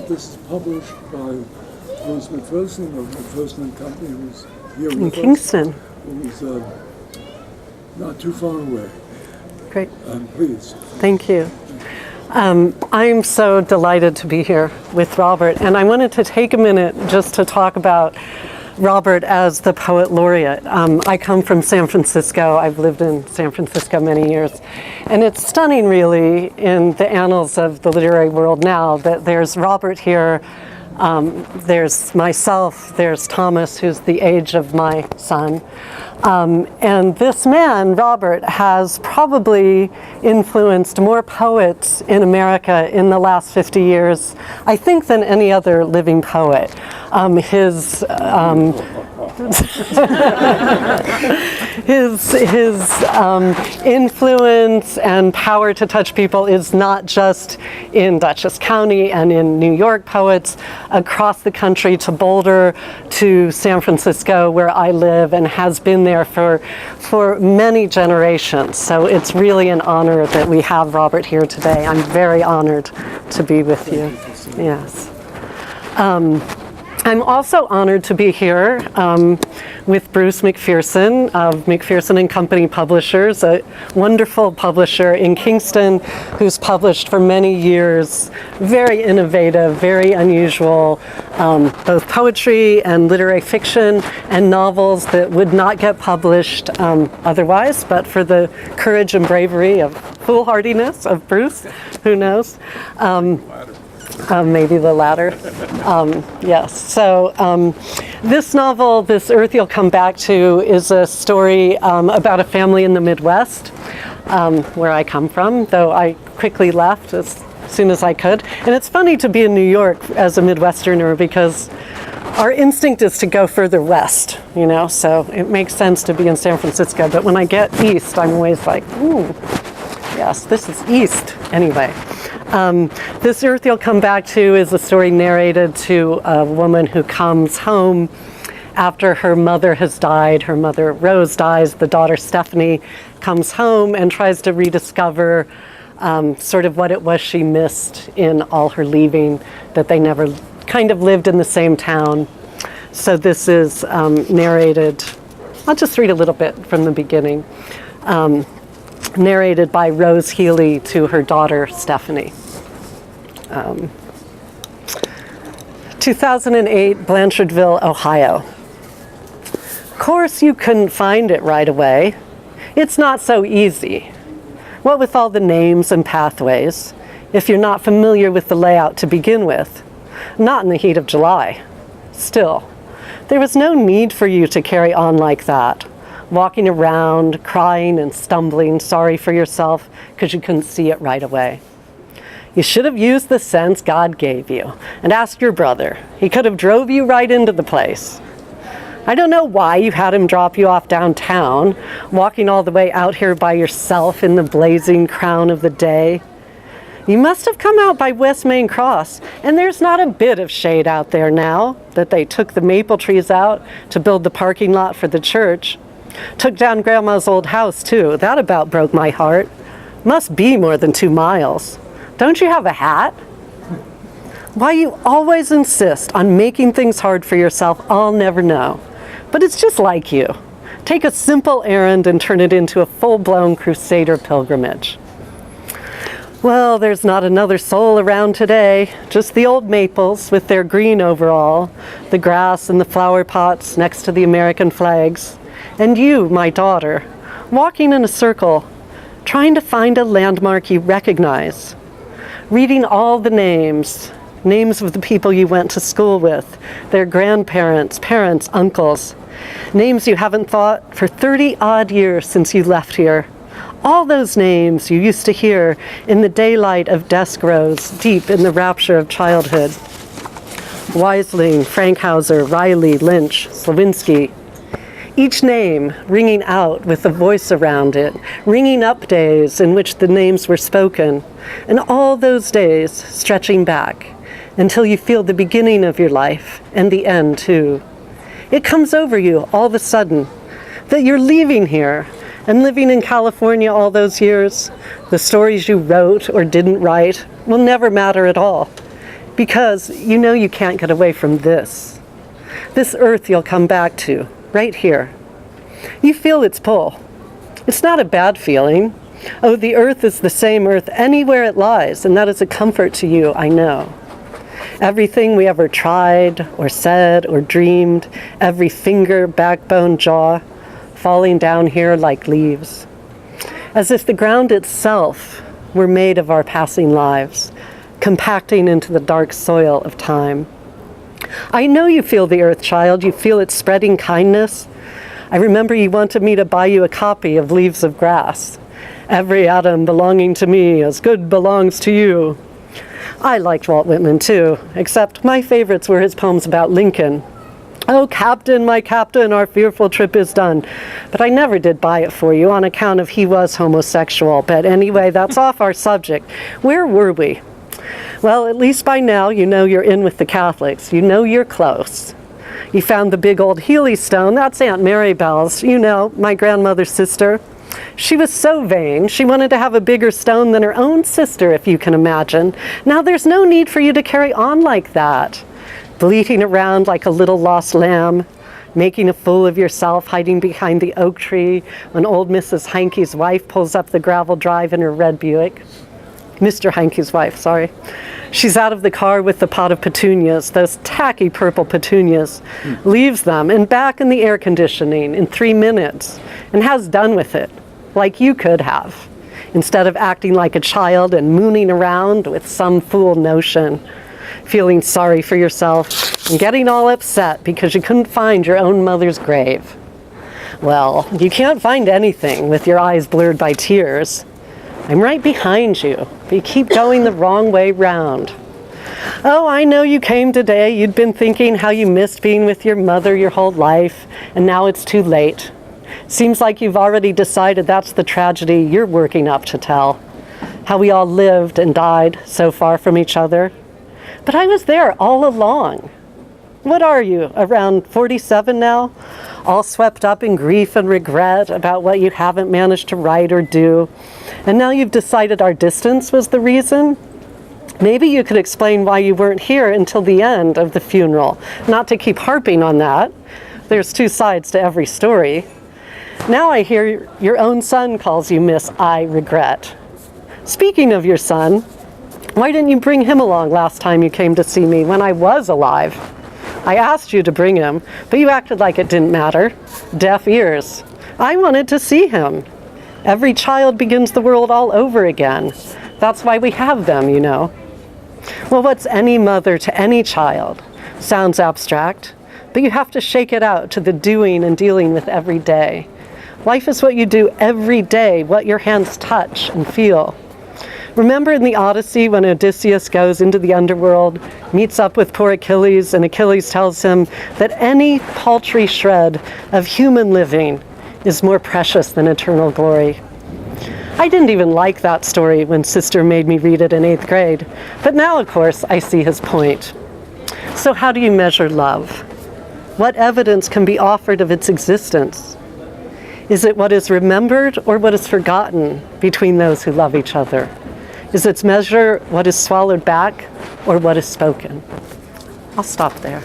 this is published by Bruce McPherson of McPherson and Company, who's here In with Kingston. us, who's not too far away. Great. Please. Thank you. I'm so delighted to be here with Robert, and I wanted to take a minute just to talk about Robert as the poet laureate. I come from San Francisco. I've lived in San Francisco many years, and it's stunning really in the annals of the literary world now that there's Robert here, there's myself, there's Thomas, who's the age of my son. And this man, Robert, has probably influenced more poets in America in the last 50 years, I think, than any other living poet. His influence and power to touch people is not just in Dutchess County and in New York poets, across the country to Boulder, to San Francisco, where I live, and has been there for many generations. So it's really an honor that we have Robert here today. I'm very honored to be with you. Yes. I'm also honored to be here with Bruce McPherson of McPherson and Company Publishers, a wonderful publisher in Kingston who's published for many years very innovative, very unusual, both poetry and literary fiction and novels that would not get published otherwise, but for the courage and bravery of foolhardiness of Bruce, who knows. Maybe the latter. Yes. So this novel, This Earth You'll Come Back To, is a story about a family in the Midwest, where I come from, though I quickly left as soon as I could. And it's funny to be in New York as a Midwesterner because our instinct is to go further west, you know, so it makes sense to be in San Francisco. But when I get east, I'm always like, ooh, yes, this is east. Anyway. This Earth You'll Come Back To is a story narrated to a woman who comes home after her mother has died. Her mother Rose dies, the daughter Stephanie comes home and tries to rediscover sort of what it was she missed in all her leaving, that they never kind of lived in the same town. So this is narrated, I'll just read a little bit from the beginning. Narrated by Rose Healy to her daughter Stephanie. 2008, Blanchardville, Ohio. Of course you couldn't find it right away. It's not so easy. What with all the names and pathways, if you're not familiar with the layout to begin with. Not in the heat of July. Still, there was no need for you to carry on like that. Walking around, crying and stumbling, sorry for yourself because you couldn't see it right away. You should have used the sense God gave you and asked your brother. He could have drove you right into the place. I don't know why you had him drop you off downtown, walking all the way out here by yourself in the blazing crown of the day. You must have come out by West Main Cross, and there's not a bit of shade out there now that they took the maple trees out to build the parking lot for the church. Took down Grandma's old house, too. That about broke my heart. Must be more than 2 miles. Don't you have a hat? Why you always insist on making things hard for yourself, I'll never know. But it's just like you. Take a simple errand and turn it into a full-blown crusader pilgrimage. Well, there's not another soul around today. Just the old maples with their green overall, the grass and the flower pots next to the American flags. And you, my daughter, walking in a circle, trying to find a landmark you recognize. Reading all the names of the people you went to school with, their grandparents, parents, uncles. Names you haven't thought for 30-odd years since you left here. All those names you used to hear in the daylight of desk rows, deep in the rapture of childhood. Weisling, Frankhauser, Riley, Lynch, Slawinski. Each name ringing out with a voice around it, ringing up days in which the names were spoken, and all those days stretching back until you feel the beginning of your life and the end too. It comes over you all of a sudden that you're leaving here and living in California all those years. The stories you wrote or didn't write will never matter at all. because you know you can't get away from this. This earth you'll come back to, right here. You feel its pull. It's not a bad feeling. Oh, the earth is the same earth anywhere it lies, and that is a comfort to you, I know. Everything we ever tried or said or dreamed, every finger, backbone, jaw, falling down here like leaves. As if the ground itself were made of our passing lives, compacting into the dark soil of time. I know you feel the earth, child. You feel its spreading kindness. I remember you wanted me to buy you a copy of Leaves of Grass. Every atom belonging to me as good belongs to you. I liked Walt Whitman too, except my favorites were his poems about Lincoln. Oh, Captain, my Captain, our fearful trip is done. But I never did buy it for you on account of he was homosexual. But anyway, that's off our subject. Where were we? Well, at least by now you know you're in with the Catholics. You know you're close. You found the big old Healy stone. That's Aunt Mary Bell's, you know, my grandmother's sister. She was so vain, she wanted to have a bigger stone than her own sister, if you can imagine. Now there's no need for you to carry on like that. Bleating around like a little lost lamb, making a fool of yourself, hiding behind the oak tree when old Mrs. Hankey's wife pulls up the gravel drive in her red Buick. Mr. Hankey's wife, sorry. She's out of the car with the pot of petunias, those tacky purple petunias, leaves them and back in the air conditioning in 3 minutes and has done with it, like you could have, instead of acting like a child and mooning around with some fool notion, feeling sorry for yourself and getting all upset because you couldn't find your own mother's grave. Well, you can't find anything with your eyes blurred by tears. I'm right behind you, but you keep going the wrong way round. Oh, I know you came today. You'd been thinking how you missed being with your mother your whole life, and now it's too late. Seems like you've already decided that's the tragedy you're working up to tell. How we all lived and died so far from each other. But I was there all along. What are you, around 47 now? All swept up in grief and regret about what you haven't managed to write or do. And now you've decided our distance was the reason? Maybe you could explain why you weren't here until the end of the funeral. Not to keep harping on that. There's two sides to every story. Now I hear your own son calls you Miss I Regret. Speaking of your son, why didn't you bring him along last time you came to see me when I was alive? I asked you to bring him, but you acted like it didn't matter. Deaf ears. I wanted to see him. Every child begins the world all over again. That's why we have them, you know. Well, what's any mother to any child? Sounds abstract, but you have to shake it out to the doing and dealing with every day. Life is what you do every day, what your hands touch and feel. Remember in the Odyssey when Odysseus goes into the underworld, meets up with poor Achilles, and Achilles tells him that any paltry shred of human living is more precious than eternal glory. I didn't even like that story when Sister made me read it in 8th grade, but now, of course, I see his point. So how do you measure love? What evidence can be offered of its existence? Is it what is remembered or what is forgotten between those who love each other? Is its measure what is swallowed back or what is spoken? I'll stop there.